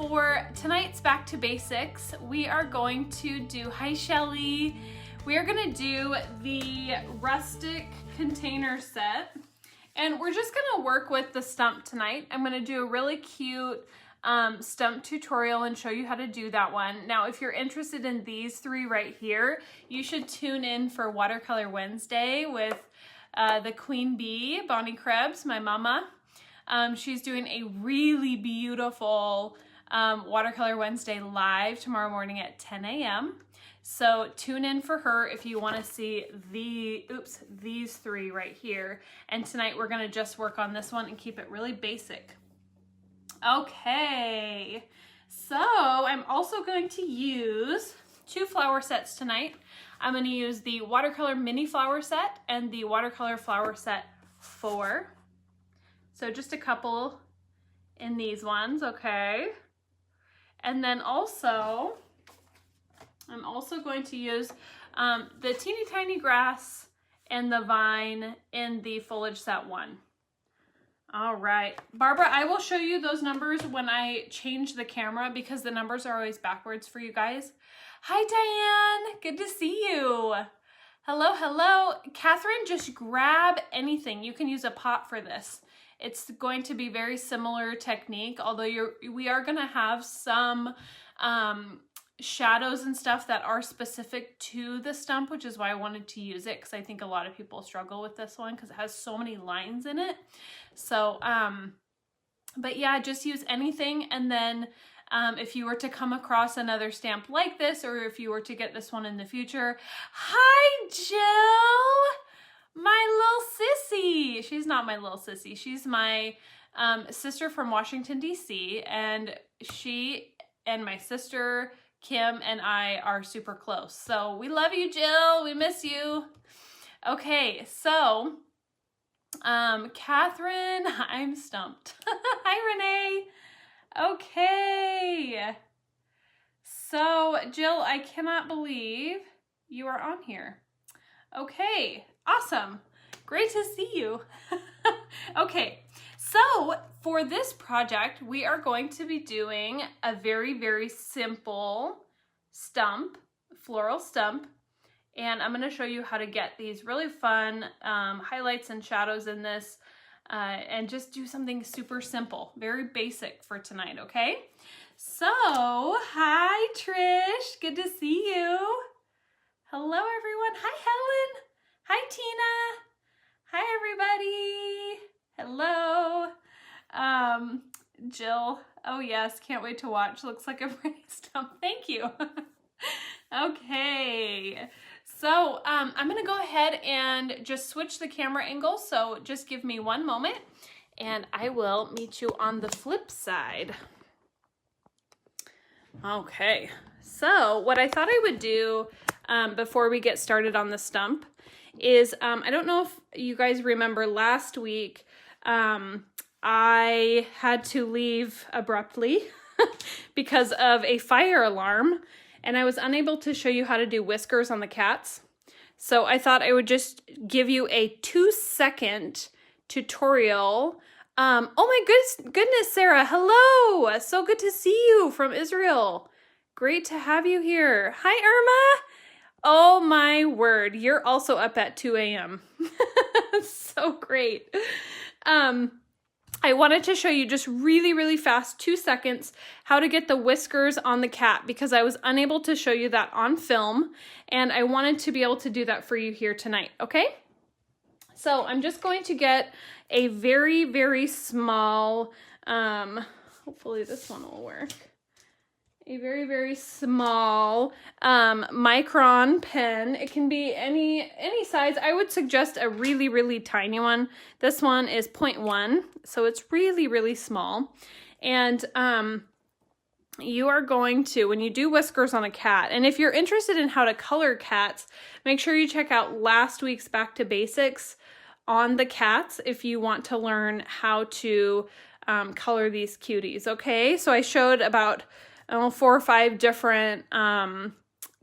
for tonight's Back to Basics, we are going to do, hi Shelly, we are going to do the rustic container set, and we're just going to work with the stump tonight. I'm going to do a really cute stump tutorial and show you how to do that one. Now, if you're interested in these three right here, you should tune in for Watercolor Wednesday with the Queen Bee, Bonnie Krebs, my mama. She's doing a really beautiful Watercolor Wednesday live tomorrow morning at 10 a.m. So tune in for her if you want to see these three right here. And tonight we're going to just work on this one and keep it really basic. Okay, so I'm also going to use two flower sets tonight. I'm going to use the Watercolor Mini Flower Set and the Watercolor Flower Set 4. So just a couple in these ones, okay? And then also, I'm also going to use the teeny tiny grass and the vine in the foliage set 1. All right, Barbara, I will show you those numbers when I change the camera because the numbers are always backwards for you guys. Hi, Diane, good to see you. Hello, hello. Catherine, just grab anything. You can use a pot for this. It's going to be very similar technique, although we are gonna have some shadows and stuff that are specific to the stump, which is why I wanted to use it, because I think a lot of people struggle with this one because it has so many lines in it. So, but yeah, just use anything. And then if you were to come across another stamp like this, or if you were to get this one in the future, hi, Jill! My little sissy. She's not my little sissy. She's my sister from Washington, D.C. And she and my sister, Kim, and I are super close. So we love you, Jill. We miss you. Okay, so Catherine, I'm stumped. Hi, Renee. Okay. So, Jill, I cannot believe you are on here. Okay. Awesome. Great to see you. Okay, so for this project, we are going to be doing a very, very simple stump, floral stump, and I'm going to show you how to get these really fun highlights and shadows in this and just do something super simple, very basic for tonight, okay? So, hi Trish, good to see you. Hello everyone. Hi Helen. Hi, Tina. Hi, everybody. Hello. Jill. Oh, yes. Can't wait to watch. Looks like a pretty stump. Thank you. Okay. So I'm going to go ahead and just switch the camera angle. So just give me one moment and I will meet you on the flip side. Okay. So what I thought I would do before we get started on the stump is, I don't know if you guys remember last week, I had to leave abruptly because of a fire alarm, and I was unable to show you how to do whiskers on the cats. So I thought I would just give you a 2-second tutorial. Oh my goodness, Sarah, hello! So good to see you from Israel. Great to have you here. Hi, Irma. Oh my word, you're also up at 2 a.m. So great. I wanted to show you just really, really fast, 2 seconds, how to get the whiskers on the cat because I was unable to show you that on film and I wanted to be able to do that for you here tonight, okay? So I'm just going to get a very, very small, hopefully this one will work. A very, very small micron pen. It can be any size. I would suggest a really, really tiny one. This one is 0.1, so it's really, really small. And you are going to, when you do whiskers on a cat, and if you're interested in how to color cats, make sure you check out last week's Back to Basics on the cats if you want to learn how to color these cuties, okay? So I showed about 4 or 5 different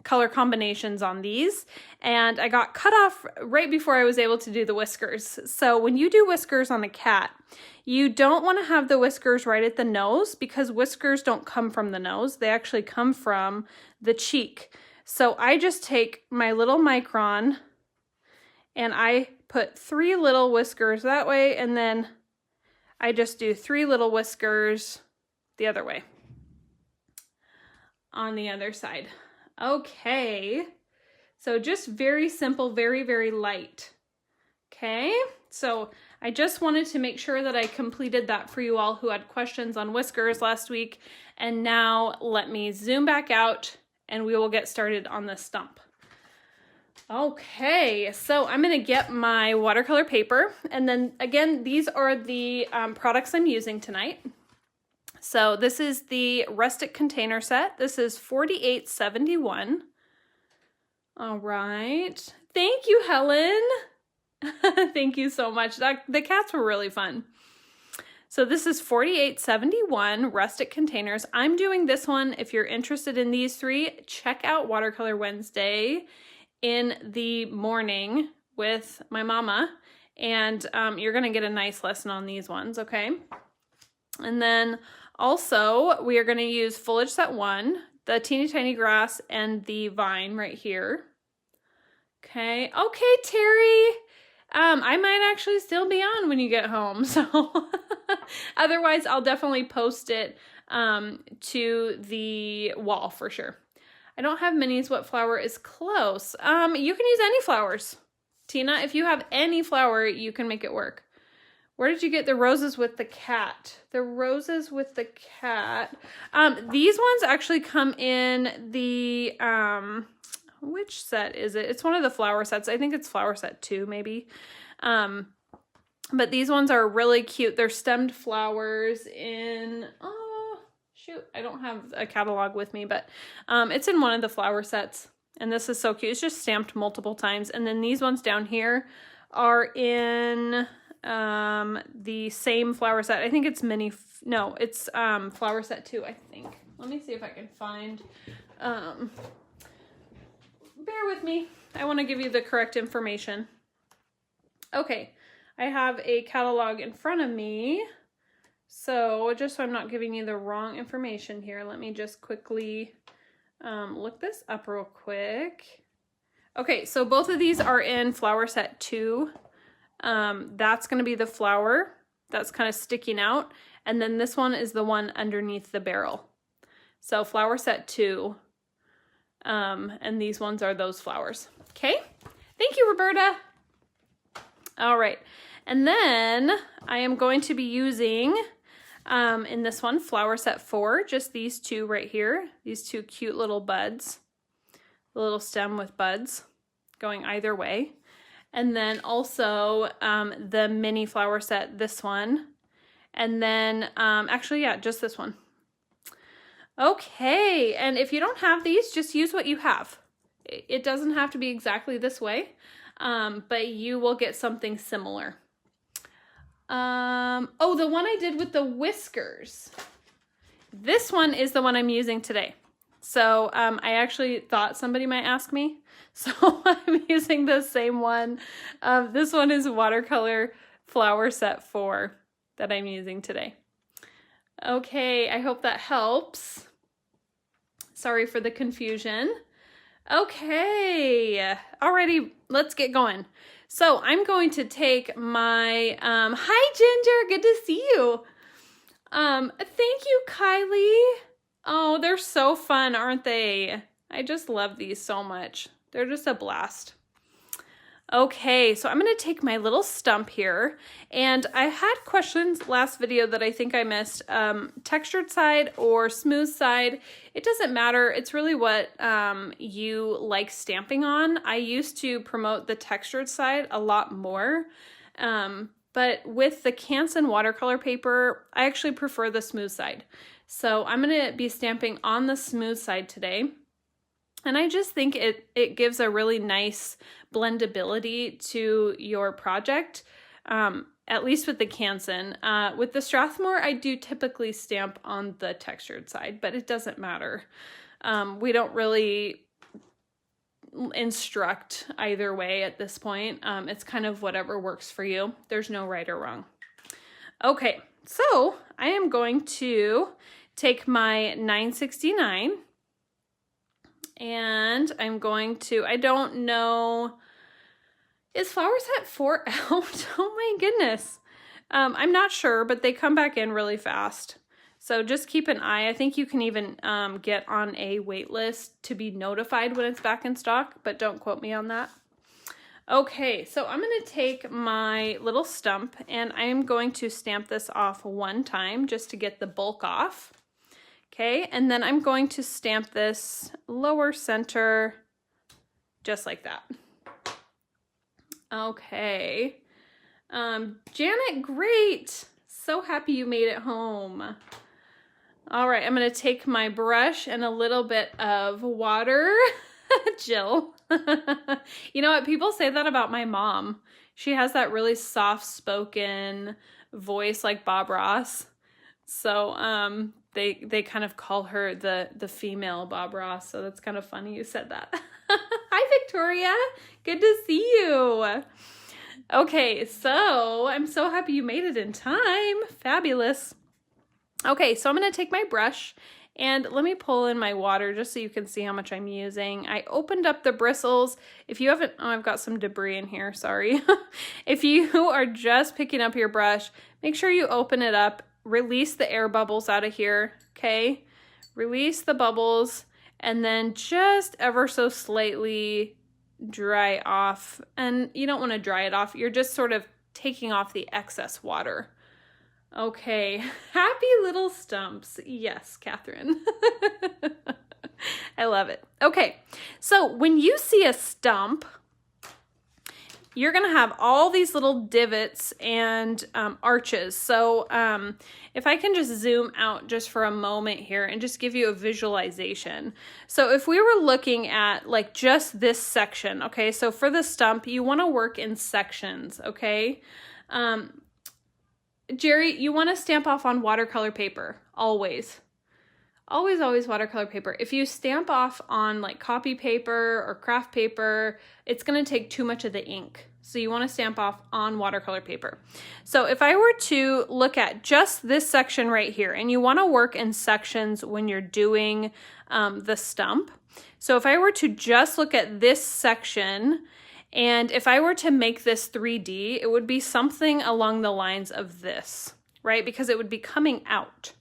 color combinations on these, and I got cut off right before I was able to do the whiskers. So when you do whiskers on a cat, you don't want to have the whiskers right at the nose, because whiskers don't come from the nose. They actually come from the cheek. So I just take my little micron and I put 3 little whiskers that way, and then I just do 3 little whiskers the other way on the other side. Okay, so just very simple, very, very light. Okay, so I just wanted to make sure that I completed that for you all who had questions on whiskers last week. And now let me zoom back out and we will get started on the stump. Okay, so I'm gonna get my watercolor paper, and then again, these are the products I'm using tonight. So this is the rustic container set. This is $48.71. All right, thank you, Helen. Thank you so much. The cats were really fun. So this is $48.71 rustic containers. I'm doing this one. If you're interested in these 3, check out Watercolor Wednesday in the morning with my mama, and you're gonna get a nice lesson on these ones, okay? And then also we are gonna use foliage set 1, the teeny tiny grass, and the vine right here. Okay, Terry. I might actually still be on when you get home, so otherwise I'll definitely post it to the wall for sure. I don't have minis. What flower is close? You can use any flowers. Tina, if you have any flower, you can make it work. Where did you get the roses with the cat? The roses with the cat. These ones actually come in the, which set is it? It's one of the flower sets. I think it's flower set 2 maybe. But these ones are really cute. They're stemmed flowers in, shoot, I don't have a catalog with me, but it's in one of the flower sets, and this is so cute. It's just stamped multiple times. And then these ones down here are in the same flower set. I think it's it's flower set 2, I think. Let me see if I can find, bear with me. I want to give you the correct information. Okay, I have a catalog in front of me. So just so I'm not giving you the wrong information here, let me just quickly look this up real quick. Okay, so both of these are in flower set 2. That's going to be the flower that's kind of sticking out. And then this one is the one underneath the barrel. So flower set 2. And these ones are those flowers. Okay, thank you, Roberta. All right, and then I am going to be using in this one, flower set 4, just these 2 right here, these 2 cute little buds, the little stem with buds going either way. And then also the mini flower set, this one. And then actually, yeah, just this one. Okay, and if you don't have these, just use what you have. It doesn't have to be exactly this way, but you will get something similar. Oh, the one I did with the whiskers. This one is the one I'm using today. So I actually thought somebody might ask me. So I'm using the same one. This one is Watercolor Flower Set 4 that I'm using today. Okay, I hope that helps. Sorry for the confusion. Okay, alrighty, let's get going. So I'm going to take my, hi Ginger, good to see you. Thank you, Kylie. Oh, they're so fun, aren't they? I just love these so much. They're just a blast. Okay, so I'm going to take my little stump here, and I had questions last video that I think I missed. Textured side or smooth side, it doesn't matter. It's really what you like stamping on. I used to promote the textured side a lot more, but with the Canson watercolor paper, I actually prefer the smooth side. So I'm going to be stamping on the smooth side today. And I just think it gives a really nice blendability to your project, at least with the Canson. With the Strathmore, I do typically stamp on the textured side, but it doesn't matter. We don't really instruct either way at this point. It's kind of whatever works for you. There's no right or wrong. Okay, so I am going to take my 969 and I'm going to, I don't know, is Flowers Hat 4 out? Oh my goodness. I'm not sure, but they come back in really fast. So just keep an eye. I think you can even get on a wait list to be notified when it's back in stock, but don't quote me on that. Okay, so I'm going to take my little stump and I am going to stamp this off one time just to get the bulk off. Okay, and then I'm going to stamp this lower center just like that. Okay. Janet, great. So happy you made it home. All right, I'm going to take my brush and a little bit of water. Jill. You know what? People say that about my mom. She has that really soft-spoken voice like Bob Ross. So they kind of call her the female Bob Ross. So that's kind of funny you said that. Hi, Victoria. Good to see you. Okay, so I'm so happy you made it in time. Fabulous. Okay, so I'm going to take my brush and let me pull in my water just so you can see how much I'm using. I opened up the bristles. If you haven't, oh, I've got some debris in here, sorry. If you are just picking up your brush, make sure you open it up, release the air bubbles out of here, okay? Release the bubbles and then just ever so slightly dry off. And you don't want to dry it off. You're just sort of taking off the excess water. Okay, happy little stumps. Yes, Catherine. I love it. Okay, so when you see a stump, you're gonna have all these little divots and arches. So if I can just zoom out just for a moment here and just give you a visualization. So if we were looking at like just this section, okay, so for the stump, you wanna work in sections, okay? Jerry, you want to stamp off on watercolor paper, always. Always, always watercolor paper. If you stamp off on like copy paper or craft paper, it's going to take too much of the ink. So you want to stamp off on watercolor paper. So if I were to look at just this section right here, and you want to work in sections when you're doing the stump. So if I were to just look at this section, and if I were to make this 3D, it would be something along the lines of this, right? Because it would be coming out.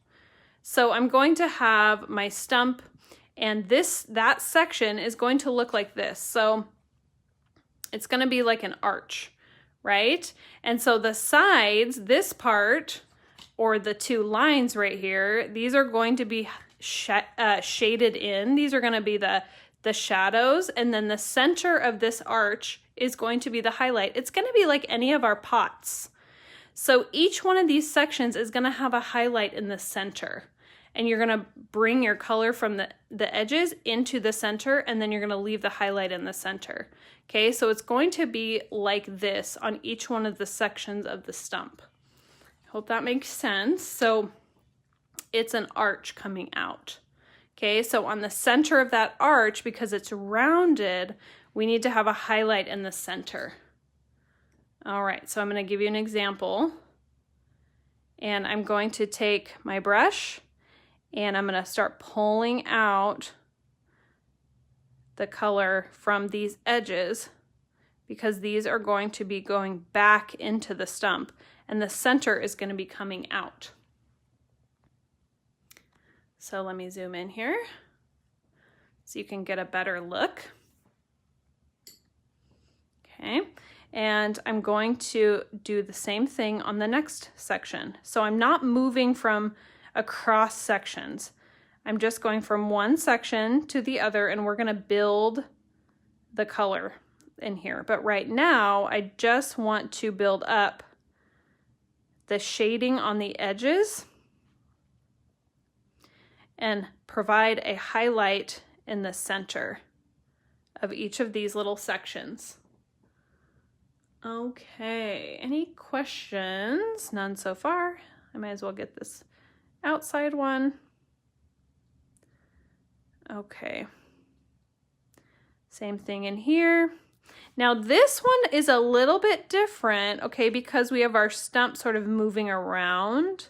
So I'm going to have my stump and that section is going to look like this. So it's going to be like an arch, right? And so the sides, this part, or the two lines right here, these are going to be shaded in. These are going to be the shadows, and then the center of this arch is going to be the highlight. It's going to be like any of our pots. So each one of these sections is going to have a highlight in the center, and you're going to bring your color from the edges into the center, and then you're going to leave the highlight in the center. Okay, so it's going to be like this on each one of the sections of the stump. Hope that makes sense. So it's an arch coming out. Okay, so on the center of that arch, because it's rounded, we need to have a highlight in the center. All right, so I'm going to give you an example. And I'm going to take my brush and I'm going to start pulling out the color from these edges, because these are going to be going back into the stump and the center is going to be coming out. So let me zoom in here so you can get a better look. Okay, and I'm going to do the same thing on the next section. So I'm not moving from across sections. I'm just going from one section to the other, and we're going to build the color in here. But right now, I just want to build up the shading on the edges and provide a highlight in the center of each of these little sections. Okay, any questions? None so far. I might as well get this outside one. Okay. Same thing in here. Now this one is a little bit different, okay, because we have our stump sort of moving around.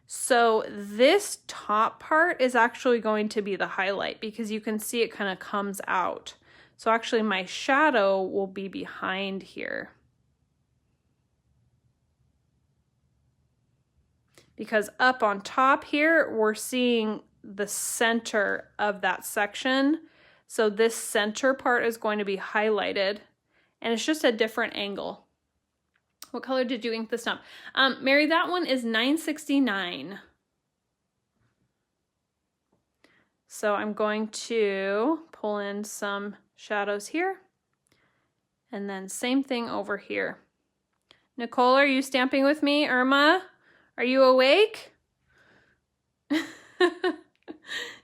So this top part is actually going to be the highlight because you can see it kind of comes out. So actually my shadow will be behind here. Because up on top here, we're seeing the center of that section. So this center part is going to be highlighted and it's just a different angle. What color did you ink the stump? Mary, that one is 969. So I'm going to pull in some shadows here. And then same thing over here. Nicole, are you stamping with me? Irma, are you awake?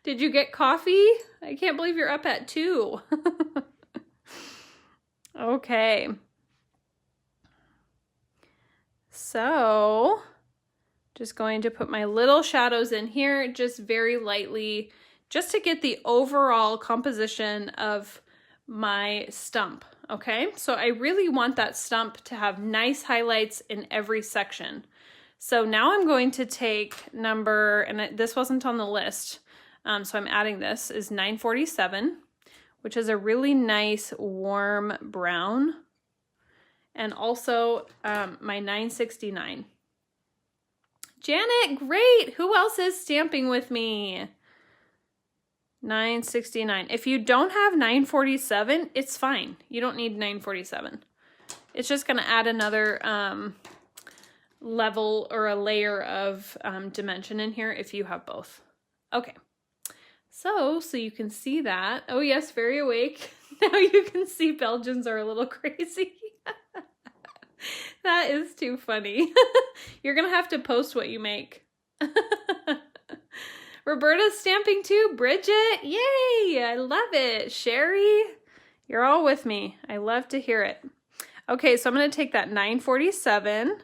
Did you get coffee? I can't believe you're up at 2. Okay. So, just going to put my little shadows in here, just very lightly, just to get the overall composition of my stump, okay? So I really want that stump to have nice highlights in every section. So now I'm going to take number, and this wasn't on the list, so I'm adding this, is 947, which is a really nice warm brown. And also my 969. Janet, great! Who else is stamping with me? 969. If you don't have 947, it's fine. You don't need 947. It's just going to add another level or a layer of dimension in here if you have both. Okay. So you can see that. Oh yes, very awake. Now you can see Belgians are a little crazy. That is too funny. You're going to have to post what you make. Roberta's stamping too. Bridget, yay! I love it. Sherry, you're all with me. I love to hear it. Okay, so I'm going to take that 947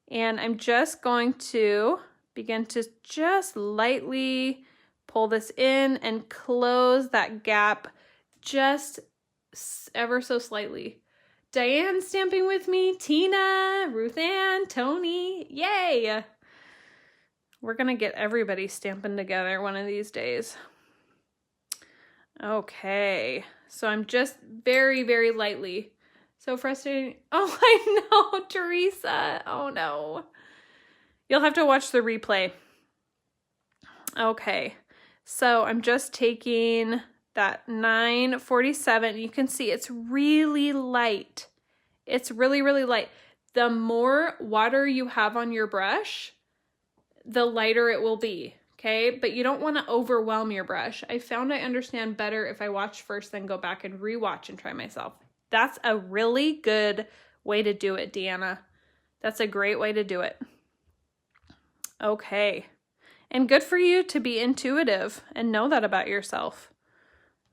and I'm just going to begin to just lightly pull this in and close that gap just ever so slightly. Diane stamping with me, Tina, Ruth Ann, Tony, yay! We're gonna get everybody stamping together one of these days. Okay, so I'm just very, very lightly. So frustrating. Oh, I know, Teresa, oh no. You'll have to watch the replay. Okay, so I'm just taking that 947, you can see it's really light. It's really, really light. The more water you have on your brush, the lighter it will be, okay? But you don't want to overwhelm your brush. I found I understand better if I watch first, then go back and rewatch and try myself. That's a really good way to do it, Deanna. That's a great way to do it. Okay. And good for you to be intuitive and know that about yourself.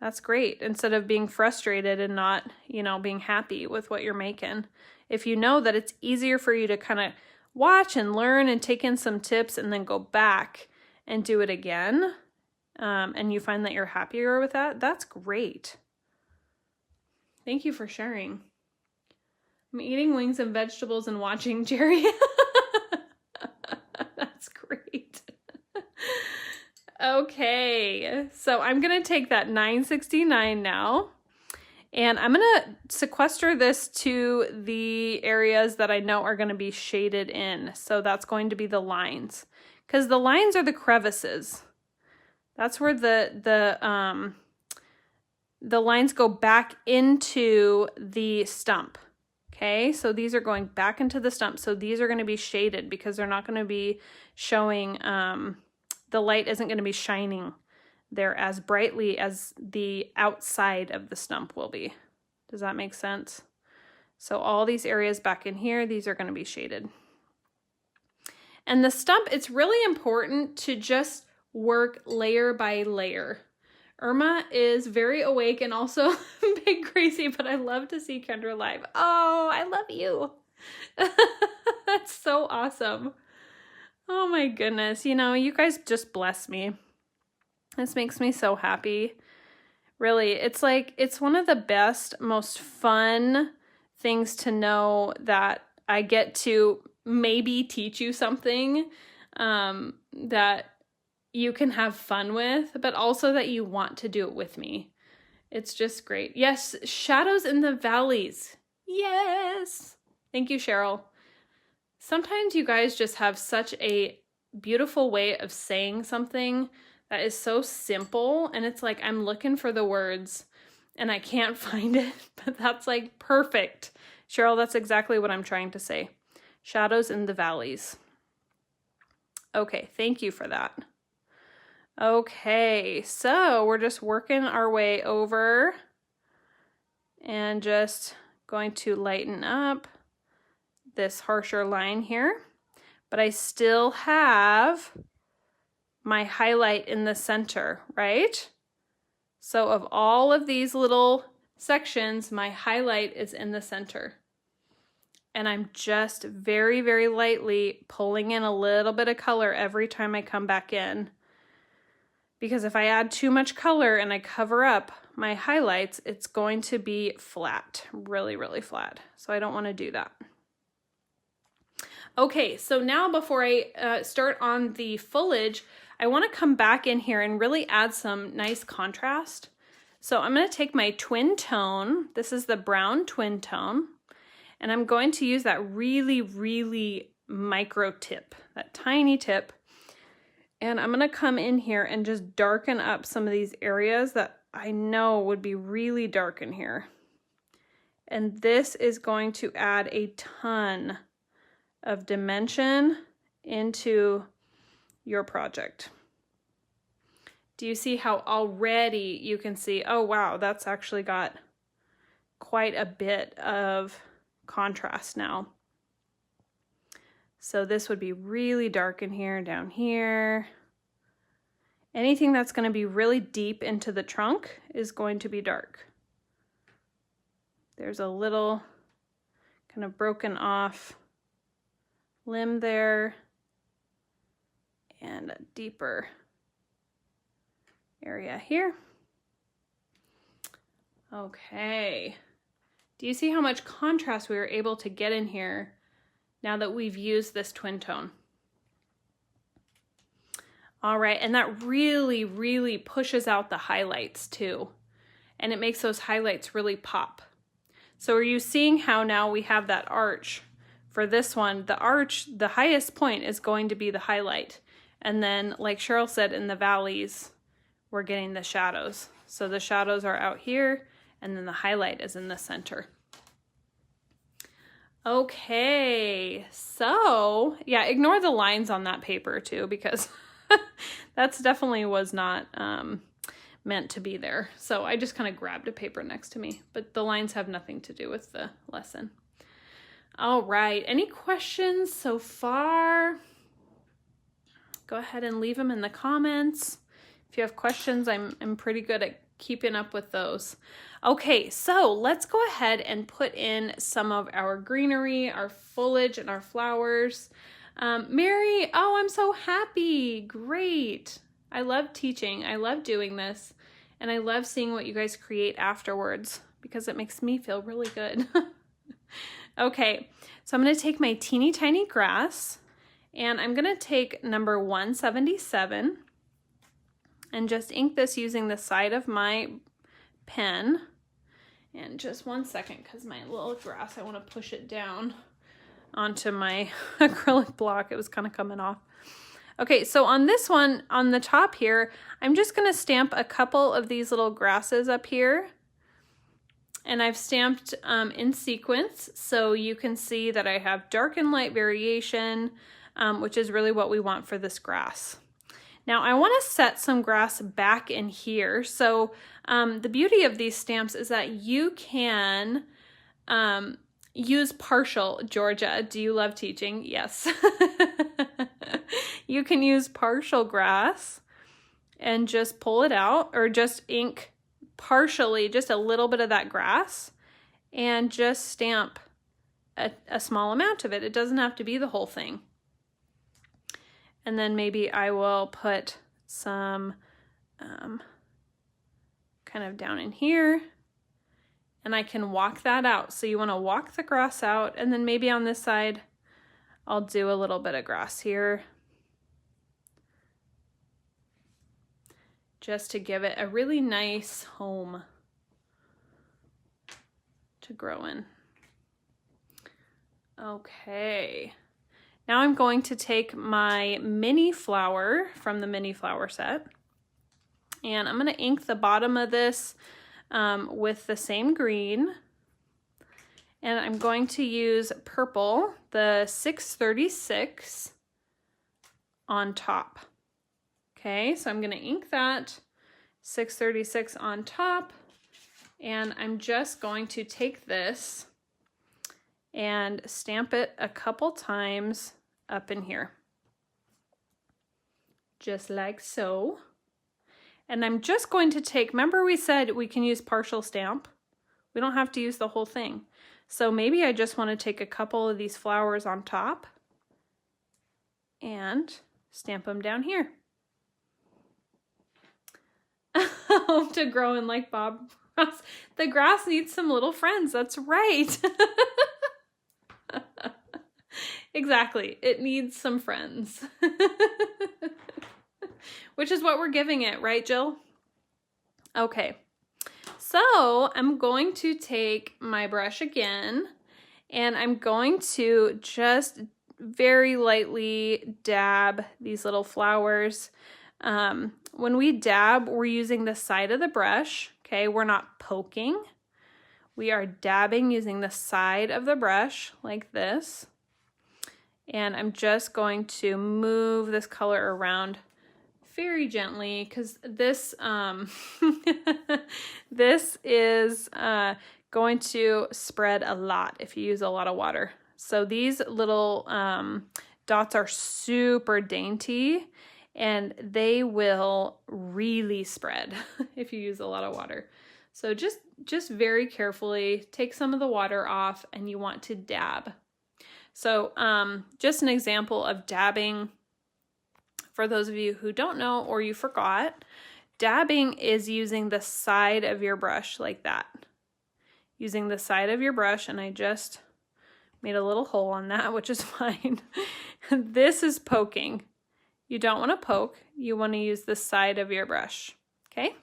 That's great. Instead of being frustrated and not, being happy with what you're making. If you know that it's easier for you to kind of watch and learn and take in some tips and then go back and do it again, and you find that you're happier with that, that's great. Thank you for sharing. I'm eating wings and vegetables and watching Jerry. That's great. Okay, so I'm going to take that 969 now, and I'm going to sequester this to the areas that I know are going to be shaded in. So that's going to be the lines, because the lines are the crevices. That's where the lines go back into the stump. Okay, so these are going back into the stump. So these are going to be shaded because they're not going to be showing, the light isn't going to be shining there as brightly as the outside of the stump will be. Does that make sense? So all these areas back in here, these are going to be shaded. And the stump, it's really important to just work layer by layer. Irma is very awake and also big crazy, but I love to see Kendra live. Oh, I love you. That's so awesome. Oh my goodness. You guys just bless me. This makes me so happy. Really, it's like, it's one of the best, most fun things to know that I get to maybe teach you something that you can have fun with, but also that you want to do it with me. It's just great. Yes, shadows in the valleys. Yes. Thank you, Cheryl. Sometimes you guys just have such a beautiful way of saying something that is so simple, and it's like I'm looking for the words and I can't find it, but that's like perfect. Cheryl, that's exactly what I'm trying to say. Shadows in the valleys. Okay, thank you for that. Okay, so we're just working our way over and just going to lighten up this harsher line here, but I still have my highlight in the center, right? So of all of these little sections, my highlight is in the center. And I'm just very, very lightly pulling in a little bit of color every time I come back in. Because if I add too much color and I cover up my highlights, it's going to be flat, really, really flat. So I don't want to do that. Okay, so now before I start on the foliage, I want to come back in here and really add some nice contrast. So I'm going to take my twin tone. This is the brown twin tone. And I'm going to use that really, really micro tip, that tiny tip. And I'm going to come in here and just darken up some of these areas that I know would be really dark in here. And this is going to add a ton of dimension into your project. Do you see how already you can see, oh wow, that's actually got quite a bit of contrast now. So this would be really dark in here, down here. Anything that's going to be really deep into the trunk is going to be dark. There's a little kind of broken off limb there, and a deeper area here. Okay. Do you see how much contrast we were able to get in here now that we've used this twin tone? All right, and that really, really pushes out the highlights too. And it makes those highlights really pop. So are you seeing how now we have that arch? For this one, the arch, the highest point is going to be the highlight. And then, like Cheryl said, in the valleys, we're getting the shadows. So the shadows are out here, and then the highlight is in the center. Okay, so yeah, ignore the lines on that paper too, because that's definitely was not meant to be there. So I just kind of grabbed a paper next to me, but the lines have nothing to do with the lesson. All right, any questions so far? Go ahead and leave them in the comments. If you have questions, I'm pretty good at keeping up with those. Okay, so let's go ahead and put in some of our greenery, our foliage, and our flowers. Mary, oh, I'm so happy. Great. I love teaching. I love doing this. And I love seeing what you guys create afterwards because it makes me feel really good. Okay, so I'm going to take my teeny tiny grass and I'm going to take number 177 and just ink this using the side of my pen. And just one second, because my little grass, I want to push it down onto my acrylic block. It was kind of coming off. Okay, so on this one, on the top here, I'm just going to stamp a couple of these little grasses up here. And I've stamped in sequence, so you can see that I have dark and light variation, which is really what we want for this grass. Now I want to set some grass back in here. So the beauty of these stamps is that you can use partial. Georgia, do you love teaching? Yes. You can use partial grass and just pull it out, or just ink partially, just a little bit of that grass, and just stamp a small amount of it. It doesn't have to be the whole thing. And then maybe I will put some kind kind of down in here. And I can walk that out. So you want to walk the grass out, and then maybe on this side, I'll do a little bit of grass here, just to give it a really nice home to grow in. Okay, now I'm going to take my mini flower from the mini flower set, and I'm going to ink the bottom of this with the same green, and I'm going to use purple, the 636 on top. Okay, so I'm going to ink that 636 on top, and I'm just going to take this and stamp it a couple times up in here, just like so. And I'm just going to take, remember we said we can use partial stamp? We don't have to use the whole thing. So maybe I just want to take a couple of these flowers on top and stamp them down here. To grow in like Bob Ross. The grass needs some little friends, that's right. Exactly, it needs some friends. Which is what we're giving it, right, Jill? Okay, so I'm going to take my brush again, and I'm going to just very lightly dab these little flowers. When we dab, we're using the side of the brush, okay? We're not poking. We are dabbing using the side of the brush like this. And I'm just going to move this color around very gently, because this this is going to spread a lot if you use a lot of water. So these little dots are super dainty, and they will really spread if you use a lot of water. So just very carefully take some of the water off, and you want to dab. So just an example of dabbing, for those of you who don't know or you forgot, dabbing is using the side of your brush like that. Using the side of your brush, and I just made a little hole on that, which is fine. This is poking. You don't want to poke, you want to use the side of your brush, okay?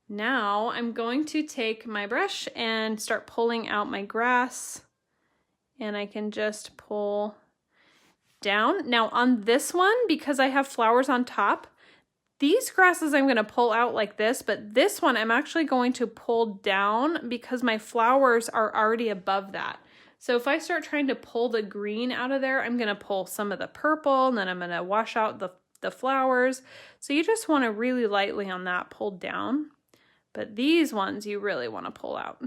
Now I'm going to take my brush and start pulling out my grass, and I can just pull down. Now on this one, because I have flowers on top, these grasses I'm going to pull out like this, but this one I'm actually going to pull down because my flowers are already above that. So if I start trying to pull the green out of there, I'm going to pull some of the purple, and then I'm going to wash out the flowers. So you just want to really lightly on that pull down. But these ones you really want to pull out.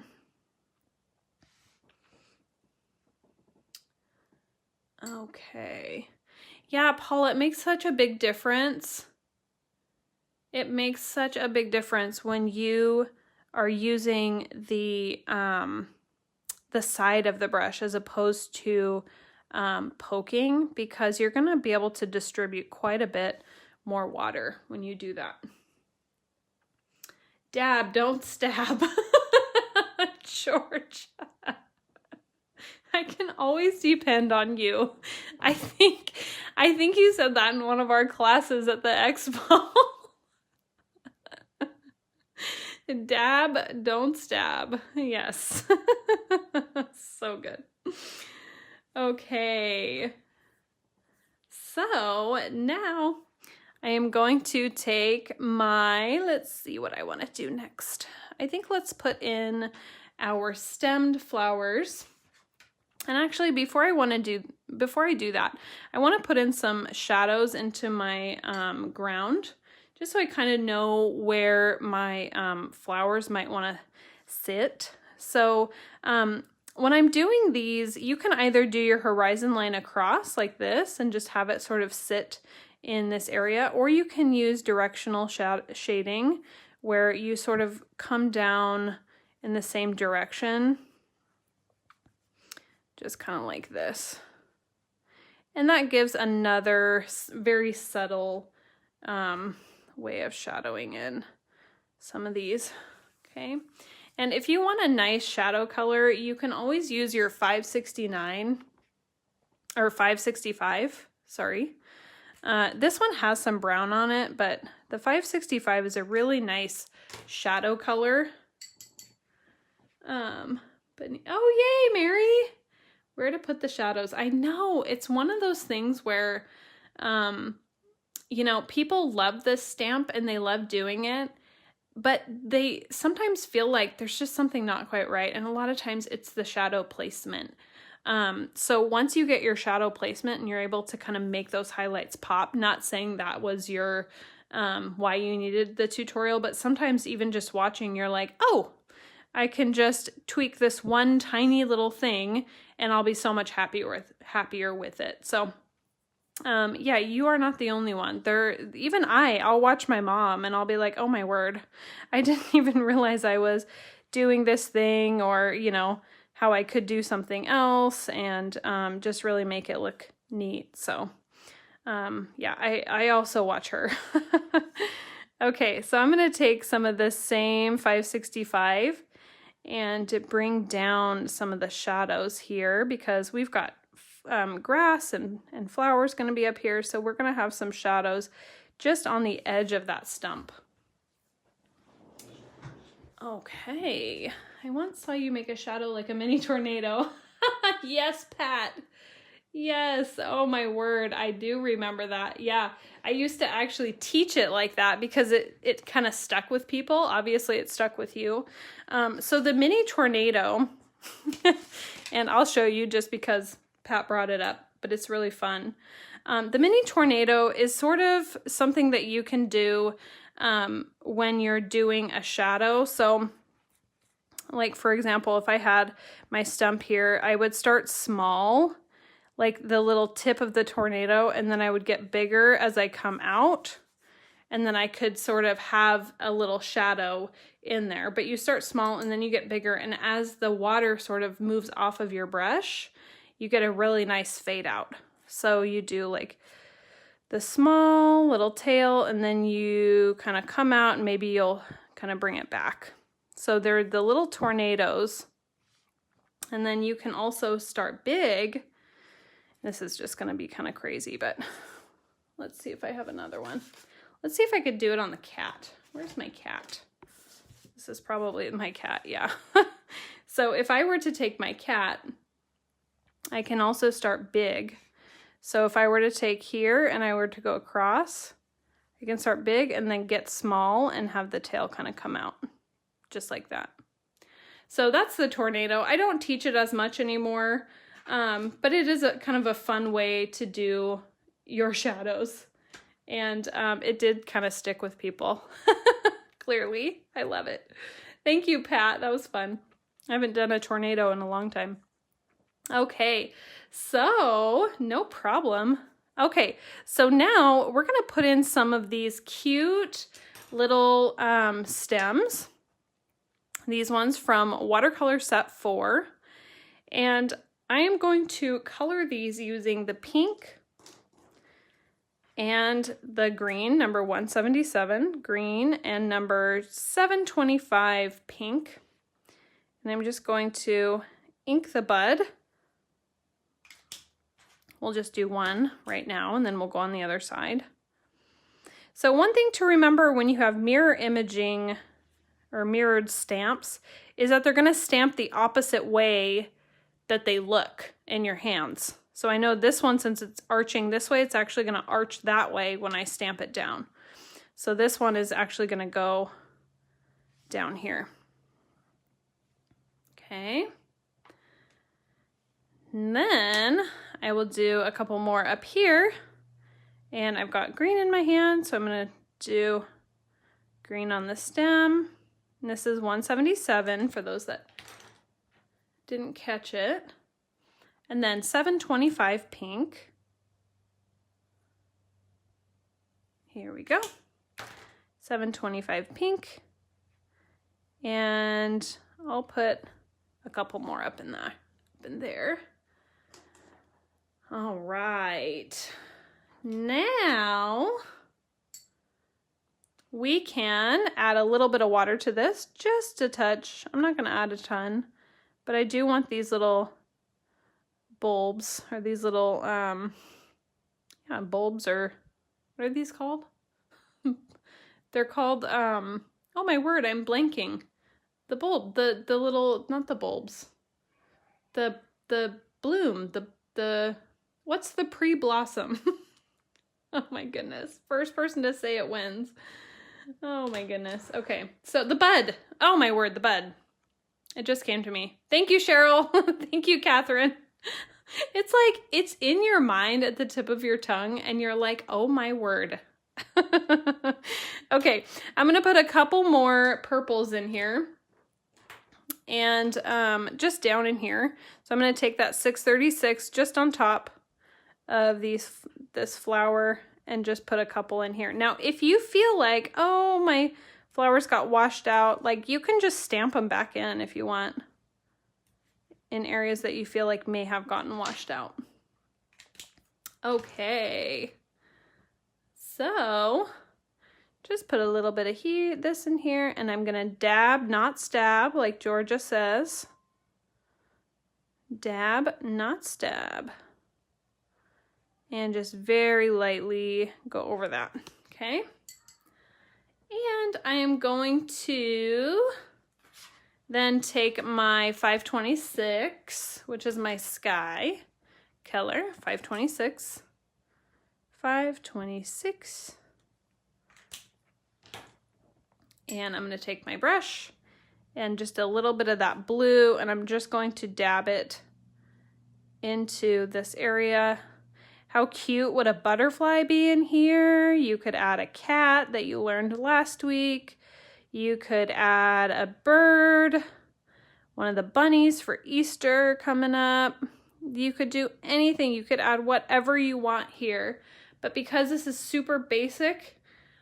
Okay. Yeah, Paula, it makes such a big difference. It makes such a big difference when you are using the side of the brush as opposed to poking, because you're going to be able to distribute quite a bit more water when you do that. Dab, don't stab. Georgia. I can always depend on you. I think you said that in one of our classes at the expo. Dab, don't stab. Yes. So good. Okay. So now I am going to take my, let's see what I want to do next. I think let's put in our stemmed flowers. And actually, before I do that, I want to put in some shadows into my ground, just so I kind of know where my flowers might want to sit. So when I'm doing these, you can either do your horizon line across like this and just have it sort of sit in this area, or you can use directional shading where you sort of come down in the same direction. Just kind of like this. And that gives another very subtle way of shadowing in. some of these. Okay. And if you want a nice shadow color, you can always use your 569 or 565, sorry. This one has some brown on it, but the 565 is a really nice shadow color. But oh, yay, Mary! Where to put the shadows? I know, it's one of those things where, you know, people love this stamp and they love doing it, but they sometimes feel like there's just something not quite right. And a lot of times it's the shadow placement. So once you get your shadow placement and you're able to kind of make those highlights pop, not saying that was your, why you needed the tutorial, but sometimes even just watching, you're like, oh, I can just tweak this one tiny little thing and I'll be so much happier with it. So, yeah, you are not the only one. Even I'll watch my mom and I'll be like, oh my word, I didn't even realize I was doing this thing, or, you know, how I could do something else, and just really make it look neat. So, yeah, I also watch her. Okay, so I'm going to take some of this same 565 and bring down some of the shadows here, because we've got grass and flowers going to be up here, so we're going to have some shadows just on the edge of that stump. Okay, I once saw you make a shadow like a mini tornado. Yes, Pat. Yes, oh my word, I do remember that. Yeah, I used to actually teach it like that because it kind of stuck with people. Obviously, it stuck with you. So the mini tornado, and I'll show you just because Pat brought it up, but it's really fun. The mini tornado is sort of something that you can do when you're doing a shadow. So, like for example, if I had my stump here, I would start small, like the little tip of the tornado, and then I would get bigger as I come out, and then I could sort of have a little shadow in there. But you start small and then you get bigger, and as the water sort of moves off of your brush, you get a really nice fade out. So you do like the small little tail, and then you kind of come out and maybe you'll kind of bring it back. So they're the little tornadoes. And then you can also start big. This is just going to be kind of crazy, but let's see if I have another one. Let's see if I could do it on the cat. Where's my cat? This is probably my cat, yeah. So if I were to take my cat, I can also start big. So if I were to take here and I were to go across, I can start big and then get small and have the tail kind of come out, just like that. So that's the tornado. I don't teach it as much anymore, but it is a kind of a fun way to do your shadows. And it did kind of stick with people. Clearly, I love it. Thank you, Pat. That was fun. I haven't done a tornado in a long time. Okay, so no problem. Okay, so now we're gonna put in some of these cute little stems. These ones from Watercolor Set 4. And I am going to color these using the pink and the green, number 177 green, and number 725 pink. And I'm just going to ink the bud. We'll just do one right now, and then we'll go on the other side. So one thing to remember when you have mirror imaging or mirrored stamps is that they're going to stamp the opposite way that they look in your hands. So I know this one, since it's arching this way, it's actually going to arch that way when I stamp it down. So this one is actually going to go down here. Okay. And then I will do a couple more up here. And I've got green in my hand, so I'm going to do green on the stem. And this is 177 for those that didn't catch it. And then 725 pink. Here we go. 725 pink. And I'll put a couple more up in there. All right. Now we can add a little bit of water to this, just a touch. I'm not going to add a ton, but I do want these little bulbs, or these little bulbs, or what are these called? They're called oh my word, I'm blanking. The bulb, the little, not the bulbs. The bloom, the what's the pre-blossom? Oh my goodness. First person to say it wins. Oh my goodness. Okay. So the bud. Oh my word, the bud. It just came to me. Thank you, Cheryl. Thank you, Catherine. It's like, it's in your mind at the tip of your tongue and you're like, oh my word. Okay. I'm going to put a couple more purples in here. And just down in here. So I'm going to take that 636 just on top of this flower and just put a couple in here. Now, if you feel like, oh, my flowers got washed out, like you can just stamp them back in if you want in areas that you feel like may have gotten washed out. Okay. So just put a little bit of this in here, and I'm gonna dab, not stab, like Georgia says. Dab, not stab. And just very lightly go over that, okay? And I am going to then take my 526, which is my sky color, 526. 526. And I'm going to take my brush and just a little bit of that blue, and I'm just going to dab it into this area. How cute would a butterfly be in here? You could add a cat that you learned last week. You could add a bird, one of the bunnies for Easter coming up. You could do anything. You could add whatever you want here. But because this is super basic,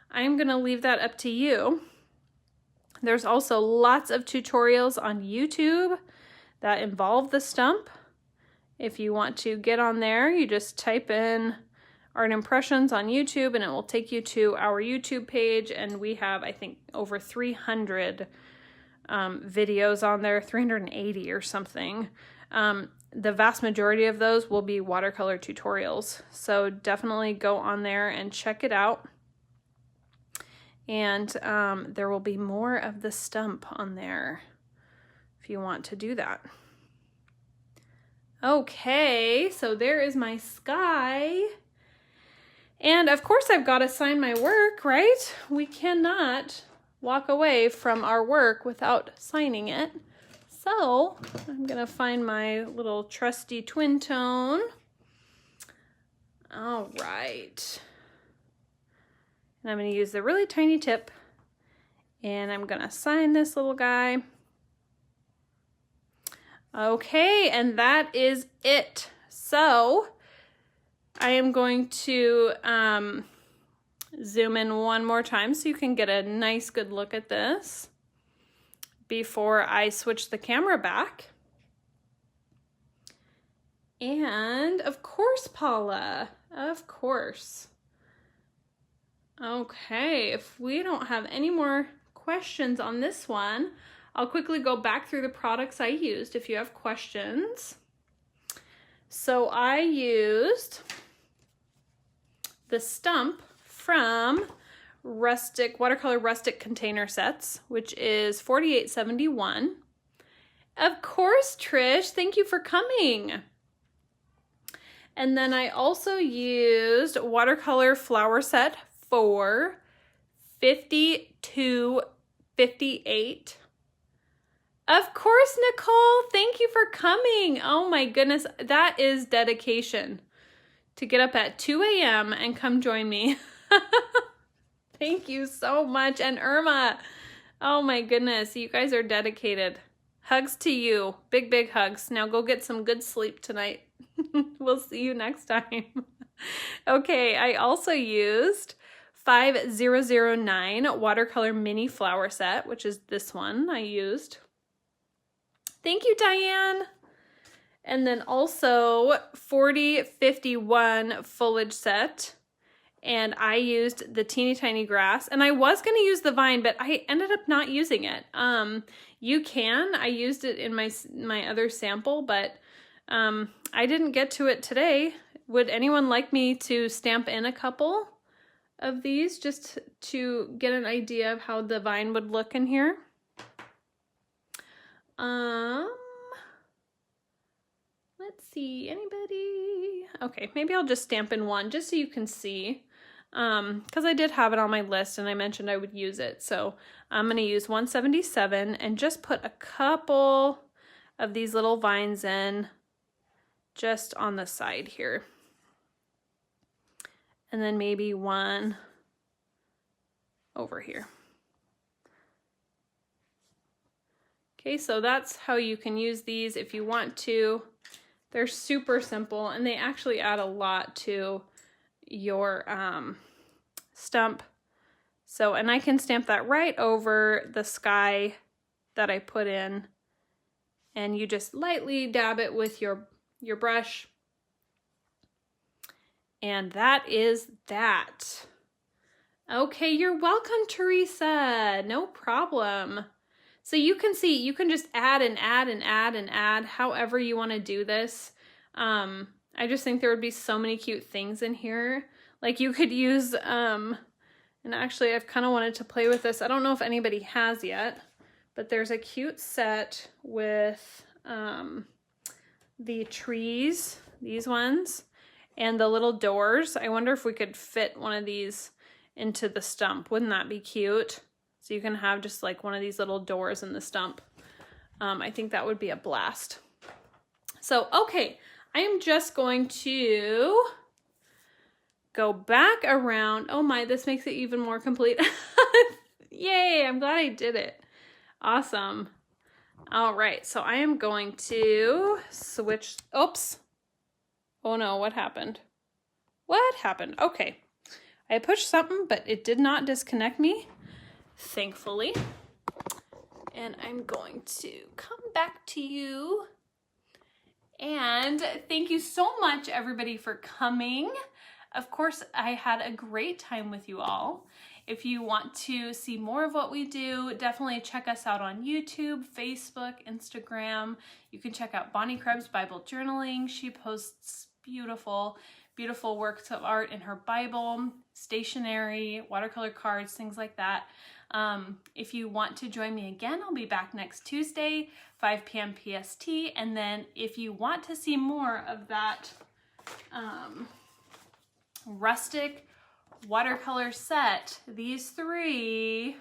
I'm going to leave that up to you. There's also lots of tutorials on YouTube that involve the stump. If you want to get on there, you just type in Art Impressions on YouTube and it will take you to our YouTube page. And we have, I think, over 300 videos on there, 380 or something. The vast majority of those will be watercolor tutorials. So definitely go on there and check it out. And there will be more of the stump on there if you want to do that. Okay, so there is my sky. And of course I've got to sign my work, right? We cannot walk away from our work without signing it. So I'm gonna find my little trusty twin tone. All right. And I'm gonna use the really tiny tip and I'm gonna sign this little guy. Okay, and that is it. So I am going to zoom in one more time so you can get a nice good look at this before I switch the camera back. And of course, Paula, of course. Okay, if we don't have any more questions on this one, I'll quickly go back through the products I used if you have questions. So I used the stump from Watercolor Rustic Container Sets, which is $48.71. Of course, Trish, thank you for coming. And then I also used Watercolor Flower Set for $52.58. Of course, Nicole, thank you for coming. Oh my goodness, that is dedication to get up at 2 a.m. and come join me. Thank you so much. And Irma, oh my goodness, you guys are dedicated. Hugs to you. Big, big hugs. Now go get some good sleep tonight. We'll see you next time. Okay, I also used 5009 Watercolor Mini Flower Set, which is this one I used. Thank you, Diane. And then also 4051 Foliage Set. and I used the teeny tiny grass, and I was going to use the vine, but I ended up not using it. You can, I used it in my other sample, but I didn't get to it today. Would anyone like me to stamp in a couple of these just to get an idea of how the vine would look in here? Let's see, anybody? Okay, maybe I'll just stamp in one just so you can see. Because I did have it on my list and I mentioned I would use it. So I'm going to use 177 and just put a couple of these little vines in just on the side here. And then maybe one over here. Okay, so that's how you can use these if you want to. They're super simple and they actually add a lot to your stump. So, and I can stamp that right over the sky that I put in, and you just lightly dab it with your brush. And that is that. Okay, you're welcome, Teresa. No problem. So you can see, you can just add and add and add and add however you want to do this. I just think there would be so many cute things in here. Like you could use, and actually I've kind of wanted to play with this. I don't know if anybody has yet, but there's a cute set with the trees, these ones, and the little doors. I wonder if we could fit one of these into the stump. Wouldn't that be cute? So you can have just like one of these little doors in the stump. I think that would be a blast. So, okay, I am just going to go back around. Oh my, this makes it even more complete. Yay, I'm glad I did it. Awesome. All right, so I am going to switch. Oops. Oh no, what happened? What happened? Okay. I pushed something, but it did not disconnect me, thankfully. And I'm going to come back to you. And thank you so much, everybody, for coming. Of course, I had a great time with you all. If you want to see more of what we do, definitely check us out on YouTube, Facebook, Instagram. You can check out Bonnie Krebs Bible Journaling. She posts beautiful, beautiful works of art in her Bible, stationery, watercolor cards, things like that. If you want to join me again, I'll be back next Tuesday, 5 p.m. PST. And then if you want to see more of that rustic watercolor set, these three,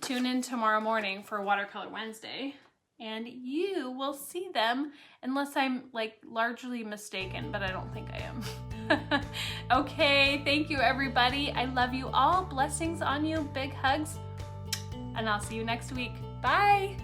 tune in tomorrow morning for Watercolor Wednesday, and you will see them, unless I'm like largely mistaken, but I don't think I am. Okay, thank you everybody. I love you all. Blessings on you, big hugs, and I'll see you next week. Bye.